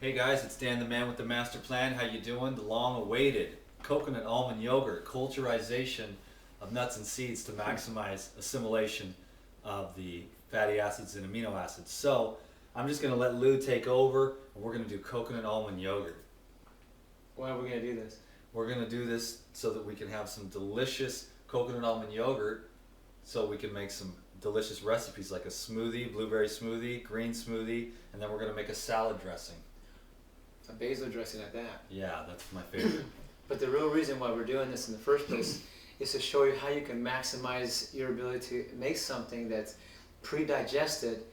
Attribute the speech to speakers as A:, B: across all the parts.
A: Hey guys, it's Dan the man with the master plan. How you doing? The long-awaited coconut almond yogurt, culturization of nuts and seeds to maximize assimilation of the fatty acids and amino acids. So I'm just going to let Lou take over, and we're going to do coconut almond yogurt.
B: Why are we going to do this?
A: We're going to do this so that we can have some delicious coconut almond yogurt, so we can make some delicious recipes like a smoothie, blueberry smoothie, green smoothie, and then we're going to make a salad dressing.
B: A basil dressing like that.
A: Yeah, that's my favorite.
B: But the real reason why we're doing this in the first place is to show you how you can maximize your ability to make something that's pre-digested,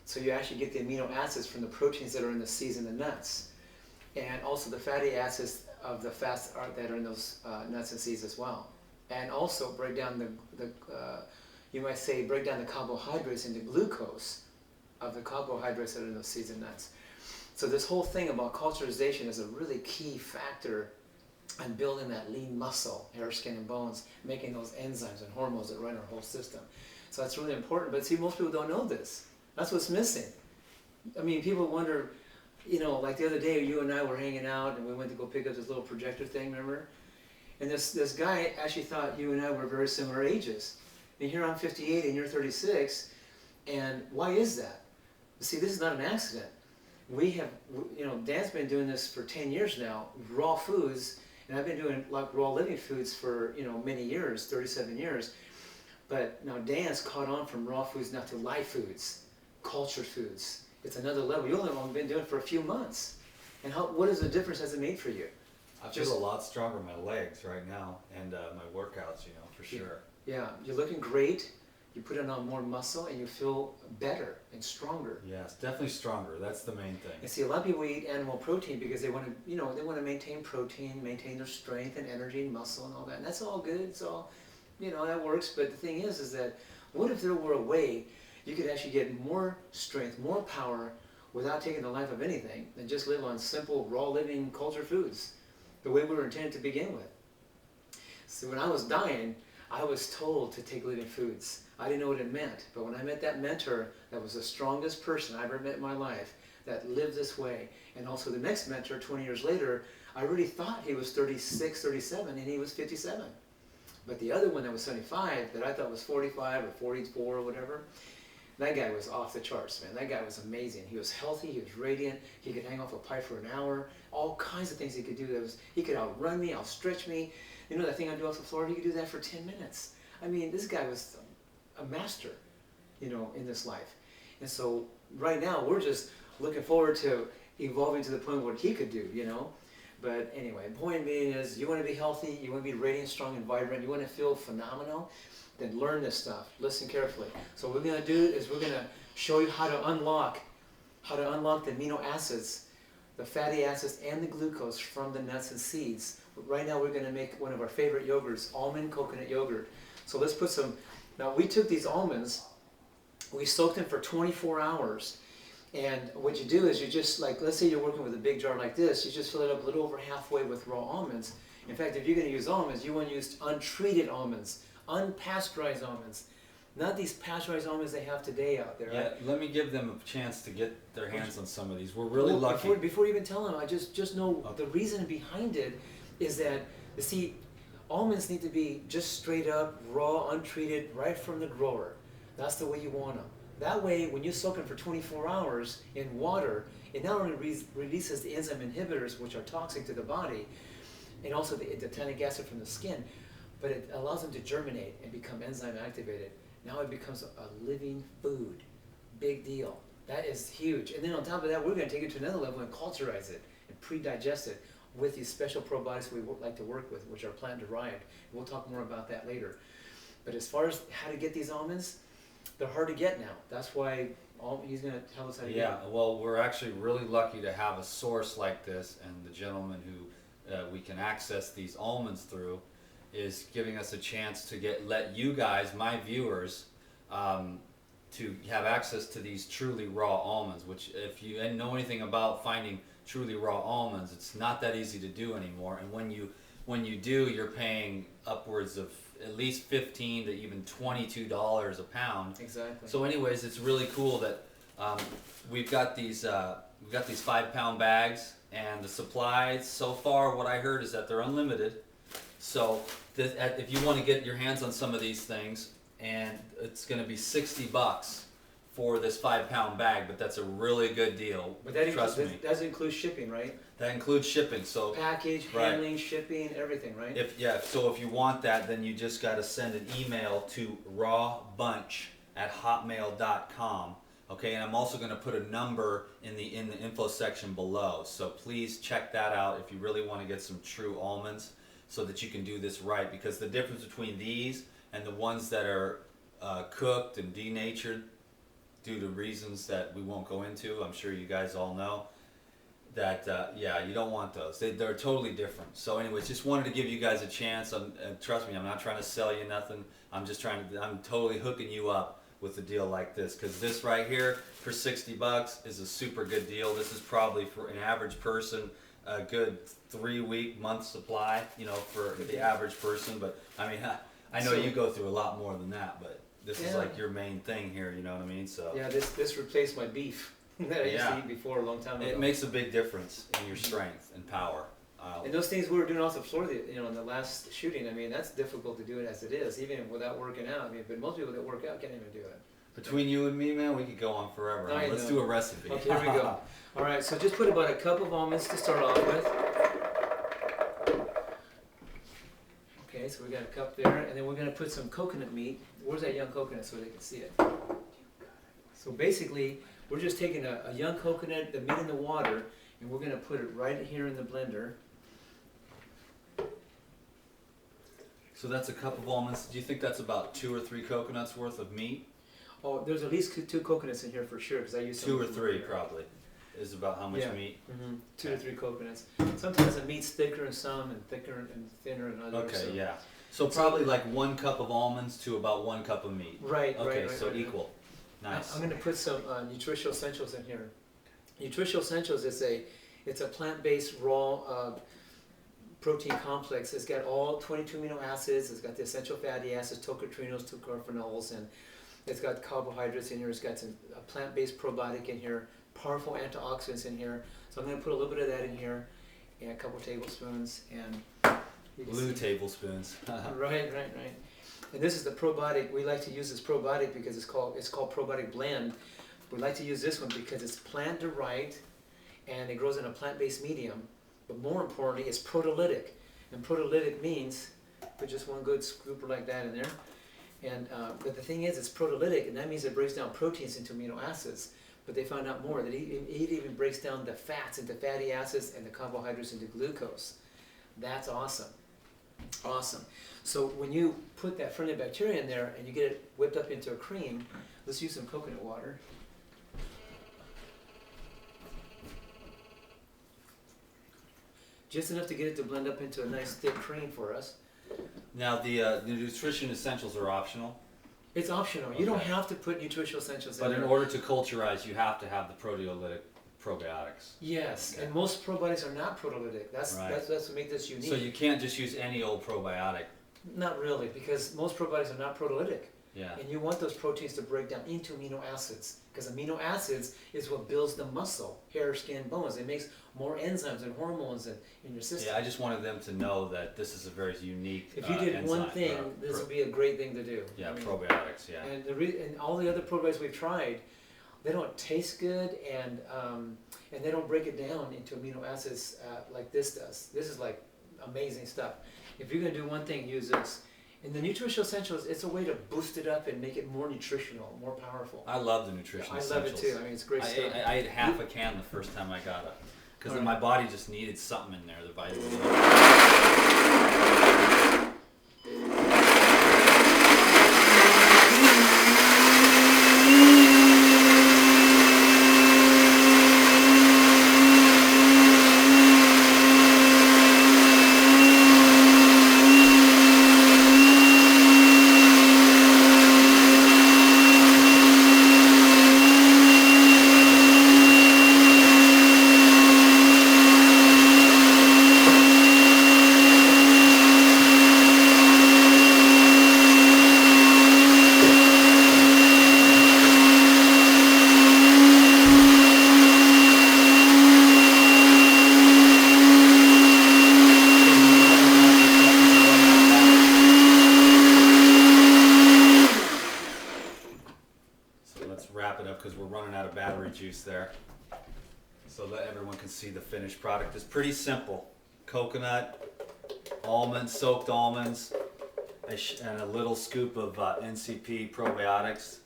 B: so you actually get the amino acids from the proteins that are in the seeds and the nuts, and also the fatty acids of the fats that are in those nuts and seeds as well. And also break down you might say, break down the carbohydrates into glucose of the carbohydrates that are in those seeds and nuts. So this whole thing about culturization is a really key factor in building that lean muscle, hair, skin, and bones, making those enzymes and hormones that run our whole system. So that's really important. But see, most people don't know this. That's what's missing. I mean, people wonder, like the other day, you and I were hanging out, and we went to go pick up this little projector thing, remember? And this guy actually thought you and I were very similar ages. And here I'm 58 and you're 36. And why is that? See, this is not an accident. We have, Dan's been doing this for 10 years now, raw foods, and I've been doing like raw living foods for, many years, 37 years. But now Dan's caught on from raw foods now to live foods, cultured foods. It's another level. You've only been doing it for a few months. And what is the difference has it made for you?
A: I feel a lot stronger in my legs right now, and my workouts, for sure.
B: Yeah, you're looking great. You put on more muscle, and you feel better and stronger.
A: Yes, definitely stronger. That's the main thing.
B: And see, a lot of people eat animal protein because they want to, they want to maintain protein, maintain their strength and energy and muscle and all that. And that's all good. It's all, that works. But the thing is that what if there were a way you could actually get more strength, more power without taking the life of anything and just live on simple, raw living culture foods, the way we were intended to begin with. So when I was dying, I was told to take living foods. I didn't know what it meant, but when I met that mentor that was the strongest person I ever met in my life that lived this way, and also the next mentor 20 years later, I really thought he was 36, 37, and he was 57. But the other one that was 75, that I thought was 45 or 44 or whatever, that guy was off the charts, man. That guy was amazing. He was healthy, he was radiant, he could hang off a pipe for an hour, all kinds of things he could do. He could outrun me, outstretch me. That thing I do off the floor, he could do that for 10 minutes. I mean, this guy was a master, in this life. And so right now, we're just looking forward to evolving to the point where he could do, But anyway, the point being is, you want to be healthy, you want to be radiant, strong, and vibrant, you want to feel phenomenal, then learn this stuff. Listen carefully. So what we're going to do is we're going to show you how to unlock the amino acids, the fatty acids, and the glucose from the nuts and seeds. Right now we're going to make one of our favorite yogurts, almond coconut yogurt. So let's put some, now we took these almonds, we soaked them for 24 hours. And what you do is you just, let's say you're working with a big jar like this, you just fill it up a little over halfway with raw almonds. In fact, if you're going to use almonds, you want to use untreated almonds, unpasteurized almonds. Not these pasteurized almonds they have today out there.
A: Yeah, let me give them a chance to get their hands on some of these. We're really lucky.
B: Before you even tell them, I just know the reason behind it is that, almonds need to be just straight up, raw, untreated, right from the grower. That's the way you want them. That way, when you soak them for 24 hours in water, it not only releases the enzyme inhibitors, which are toxic to the body, and also the tannic acid from the skin, but it allows them to germinate and become enzyme activated. Now it becomes a living food. Big deal. That is huge. And then on top of that, we're going to take it to another level and culturize it and pre-digest it with these special probiotics we like to work with, which are plant-derived. We'll talk more about that later. But as far as how to get these almonds, they're hard to get now. That's why he's going to tell us how to get them.
A: Yeah, well, we're actually really lucky to have a source like this, and the gentleman who we can access these almonds through is giving us a chance to let you guys, my viewers, to have access to these truly raw almonds, which if you know anything about finding truly raw almonds, it's not that easy to do anymore. And when you do, you're paying upwards of at least $15 to even $22 a pound.
B: Exactly.
A: So anyways, it's really cool that we've got these we've got these 5-pound bags, and the supplies so far, what I heard is that they're unlimited. So if you want to get your hands on some of these things, and it's going to be $60 for this 5-pound bag, but that's a really good deal.
B: But that
A: trust me.
B: That includes shipping, right?
A: That includes shipping. So
B: package, handling, shipping, everything, right?
A: So if you want that, then you just got to send an email to rawbunch@hotmail.com. Okay, and I'm also going to put a number in the info section below. So please check that out if you really want to get some true almonds, so that you can do this right. Because the difference between these and the ones that are cooked and denatured due to reasons that we won't go into, I'm sure you guys all know, that you don't want those. They're totally different. So anyways, just wanted to give you guys a chance. Trust me, I'm not trying to sell you nothing. I'm totally hooking you up with a deal like this, because this right here for $60 is a super good deal. This is probably for an average person a good 3-week month supply, for the average person. But I mean, I know you go through a lot more than that, but this is like your main thing here, you know what I mean? So
B: yeah, this replaced my beef that I used to eat before a long time ago.
A: It makes a big difference in your strength and power.
B: And those things we were doing off the floor, in the last shooting, I mean, that's difficult to do it as it is, even without working out. I mean, but most people that work out can't even do it.
A: Between you and me, man, we could go on forever. Let's do a recipe.
B: Okay, here we go. All right, so just put about a cup of almonds to start off with. Okay, so we got a cup there, and then we're going to put some coconut meat. Where's that young coconut so they can see it? So basically, we're just taking a young coconut, the meat in the water, and we're going to put it right here in the blender.
A: So that's a cup of almonds. Do you think that's about 2 or 3 coconuts worth of meat?
B: Oh, there's at least 2 coconuts in here for sure, because I use
A: 2 or 3 probably is about how much meat.
B: 2 to 3 coconuts. Sometimes the meat's thicker in some, and thicker and thinner in others.
A: Okay, so. So probably like 1 cup of almonds to about 1 cup of meat.
B: Right.
A: Okay,
B: right,
A: so
B: right.
A: equal. Nice.
B: I'm going to put some Nutritional Essentials in here. Nutritional Essentials is it's a plant-based raw protein complex. It's got all 22 amino acids. It's got the essential fatty acids, tocotrienols, tocopherols, and it's got carbohydrates in here. It's got a plant-based probiotic in here, powerful antioxidants in here. So I'm going to put a little bit of that in here, and a couple tablespoons, and
A: blue tablespoons.
B: Right. And this is the probiotic. We like to use this probiotic because it's called Probiotic Blend. We like to use this one because it's plant-derived, and it grows in a plant-based medium. But more importantly, it's proteolytic. And proteolytic means, put just 1 good scooper like that in there. And but the thing is, it's proteolytic, and that means it breaks down proteins into amino acids. But they found out more, that it even breaks down the fats into fatty acids and the carbohydrates into glucose. That's awesome. Awesome. So when you put that friendly bacteria in there and you get it whipped up into a cream, let's use some coconut water. Just enough to get it to blend up into a nice thick cream for us.
A: Now the nutrition essentials are optional.
B: It's optional. You don't have to put nutritional essentials in
A: But
B: there.
A: in order to culturize, you have to have the proteolytic probiotics.
B: Yes,
A: Okay.
B: and most probiotics are not proteolytic. That's what makes this unique.
A: So you can't just use any old probiotic.
B: Not really, because most probiotics are not proteolytic.
A: Yeah.
B: And you want those proteins to break down into amino acids, because amino acids is what builds the muscle, hair, skin, bones. It makes more enzymes and hormones in your system.
A: Yeah, I just wanted them to know that this is a very unique
B: If you did
A: enzyme,
B: one thing, this would be a great thing to do.
A: Yeah, probiotics, yeah.
B: And and all the other probiotics we've tried, they don't taste good, and they don't break it down into amino acids like this does. This is like amazing stuff. If you're going to do one thing, use this. And the Nutritional Essentials, it's a way to boost it up and make it more nutritional, more powerful.
A: I love the Nutritional Essentials.
B: I love it too. I mean, it's great stuff.
A: I ate half a can the first time I got it. Because my body just needed something in there, the vitamin D. so that everyone can see the finished product. It's pretty simple. Coconut, almonds, soaked almonds, and a little scoop of NCP probiotics,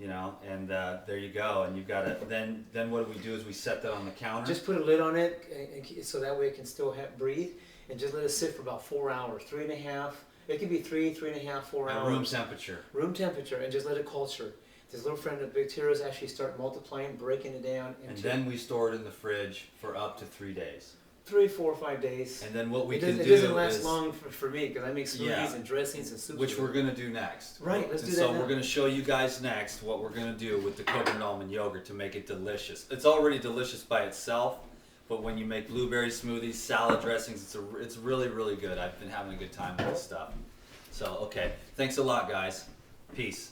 A: you know, and there you go. And you've got it. Then what we do is we set that on the counter.
B: Just put a lid on it, so that way it can still breathe, and just let it sit for about 4 hours, 3.5. It could be 3.5, 4 hours.
A: At room temperature.
B: Room temperature, and just let it culture. This little friend of bacteria actually start multiplying, breaking it down.
A: And then we store it in the fridge for up to 3 days.
B: 3, 4, 5 days.
A: And then what we can do
B: is... It doesn't last long for me, because I make smoothies and dressings and soups.
A: Which we're going to do next.
B: Right, let's do that
A: So
B: now.
A: we're going to show you guys next what we're going to do with the coconut almond yogurt to make it delicious. It's already delicious by itself, but when you make blueberry smoothies, salad dressings, it's really, really good. I've been having a good time with this stuff. So, okay. Thanks a lot, guys. Peace.